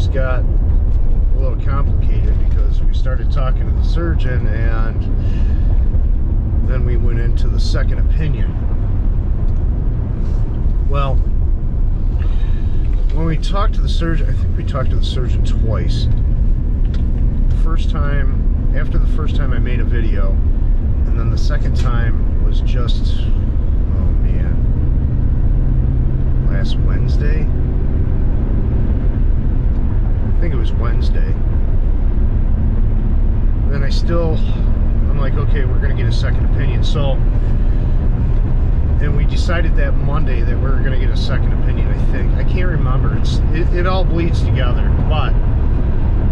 things got a little complicated because we started talking to the surgeon, and then we went into the second opinion. Well, when we talked to the surgeon, I think we talked to the surgeon twice. First time, after the first time I made a video, and then the second time was just, oh man, last Wednesday? I think it was Wednesday. Then I'm like, okay, we're gonna get a second opinion. So, and we decided that Monday that we were gonna get a second opinion, I think. I can't remember, it all bleeds together, but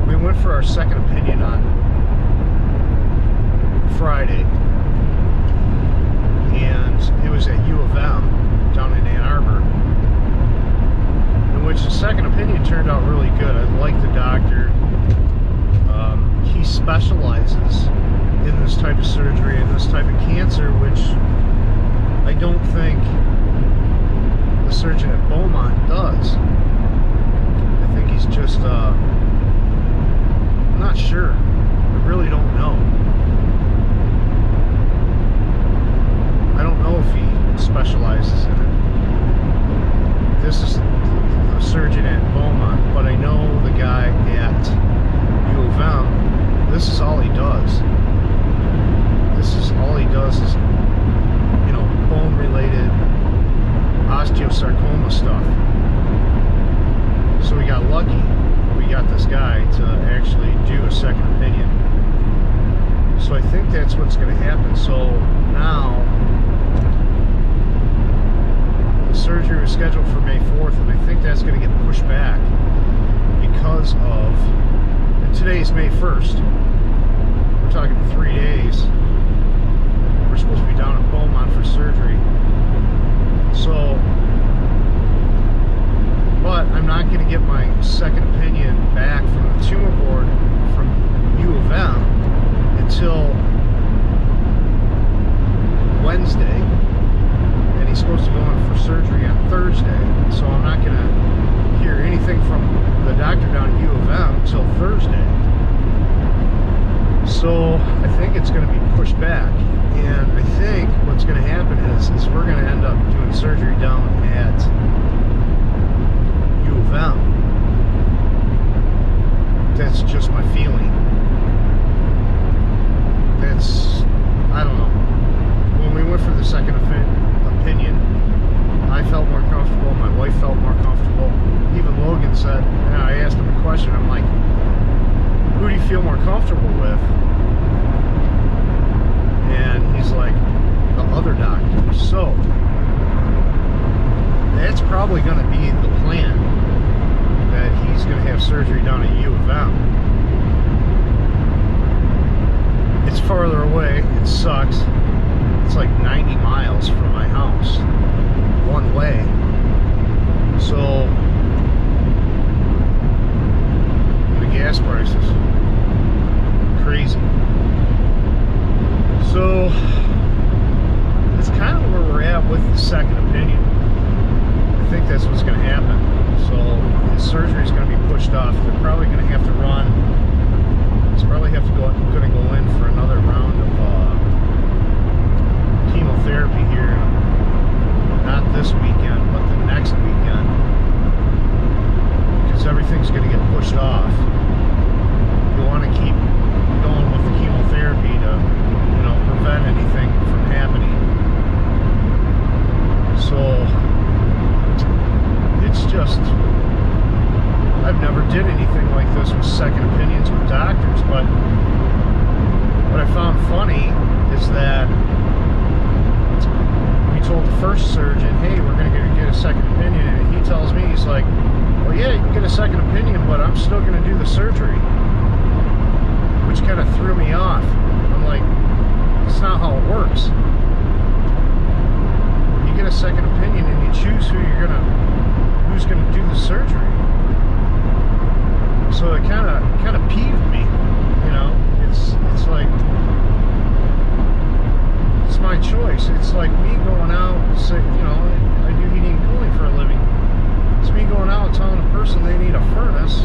we went for our second opinion on Friday, and it was at U of M down in Ann Arbor, in which the second opinion turned out really good. I like the doctor. He specializes in this type of surgery and this type of cancer, which I don't think the surgeon at Beaumont does. I think he's just, I'm not sure. I really don't know. I don't know if he specializes in it. This is the surgeon at Beaumont, but I know the guy at U of M, this is all he does. This is all he does is, you know, bone-related osteosarcoma stuff. So we got lucky. We got this guy to actually do a second opinion. So I think that's what's going to happen. So now the surgery was scheduled for May 4th, and I think that's going to get pushed back because of, and today's May 1st. We're talking 3 days. We're supposed to be down at Beaumont for surgery. So, but I'm not going to get my second opinion back from the tumor board from U of M until Wednesday, and he's supposed to go in for surgery on Thursday. So I'm not going to hear anything from the doctor down at U of M until Thursday. So I think it's going to be pushed back, and I think what's going to happen is we're going to end up doing surgery down at U of M. That's just my feeling. I don't know. When we went for the second opinion, I felt more comfortable, my wife felt more comfortable. Even Logan said, and I asked him a question, I'm like, who do you feel more comfortable with? And he's like, the other doctor. So that's probably going to be the plan, that he's going to have surgery down at U of M. It's farther away. It sucks. It's like 90 miles from my house one way. So the gas prices crazy. So that's kind of where we're at with the second opinion. I think that's what's going to happen. So his surgery is going to be pushed off. They're probably going to have to run. He's probably going to go in for another round of chemotherapy here. Not this weekend, but the next weekend, because everything's going to get pushed off. You want to keep going with the chemotherapy to, you know, prevent anything from happening. So it's just, I've never did anything like this with second opinions with doctors, but what I found funny is that we told the first surgeon, hey, we're going to get a second opinion, and he tells me, he's like, well, yeah, you can get a second opinion, but I'm still going to do the surgery, which kind of threw me off. I'm like, that's not how it works. You get a second opinion and you choose who's gonna do the surgery. So it kind of peeved me, you know. It's like, it's my choice. It's like me going out, say, you know, I do heating and cooling for a living. It's me going out telling a person they need a furnace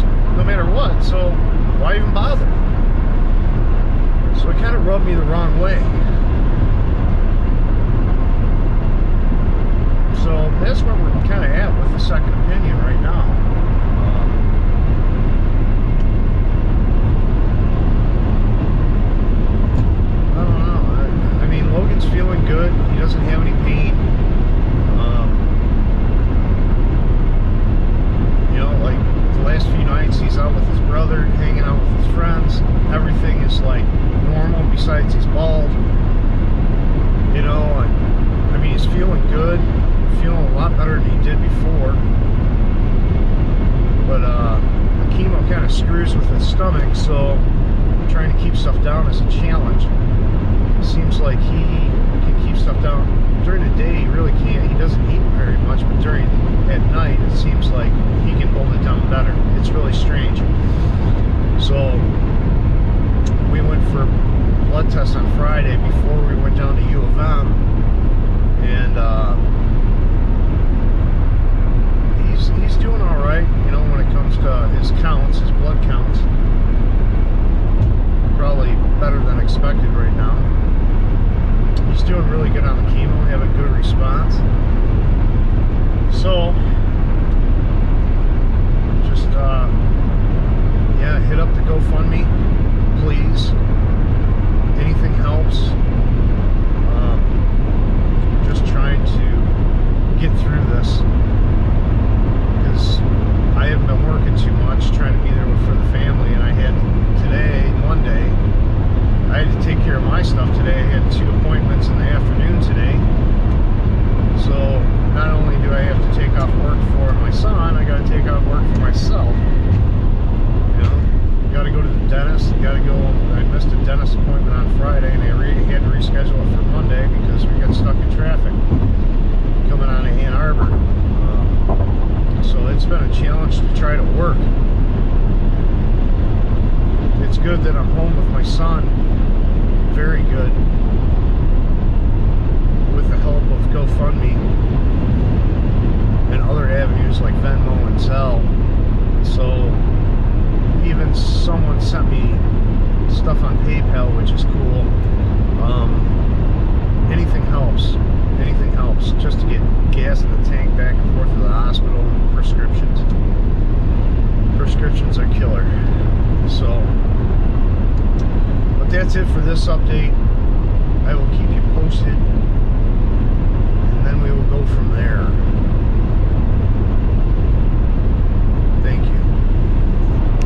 works no matter what, so why even bother? So it kind of rubbed me the wrong way. So that's where we're kind of at with the second opinion right now. I don't know. I mean, Logan's feeling good. He doesn't have any pain. You know, like the last few nights he's out with his brother, hanging out with his friends. Everything is like normal besides he's bald. You know, and I mean, he's feeling good. Feeling a lot better than he did before, but the chemo kind of screws with his stomach, so trying to keep stuff down is a challenge. It seems like he can keep stuff down during the day. He really can't. He doesn't eat very much, but at night it seems like he can hold it down better. It's really strange. So we went for blood tests on Friday before we went down to U of M, and he's doing all right, you know, when it comes to his counts, his blood counts. Probably better than expected right now. He's doing really good on the chemo, having good response. So, just, yeah, hit up the GoFundMe, please. Anything helps. Just trying to get through this. I haven't been working too much, trying to be there for the family, and I had today, Monday, I had to take care of my stuff today. I had 2 appointments in the afternoon today. So not only do I have to take off work for my son, I got to take off work for myself. You know, got to go to the dentist. Got to go. I missed a dentist appointment on Friday, and I had to reschedule it for Monday because we got stuck in traffic coming out of Ann Arbor. So it's been a challenge to try to work. It's good that I'm home with my son. Very good. With the help of GoFundMe and other avenues like Venmo and Zelle. So even someone sent me stuff on PayPal, which is cool. Anything helps. Anything helps just to get gas in the tank back and forth to the hospital. Prescriptions. Prescriptions are killer. So, but that's it for this update. I will keep you posted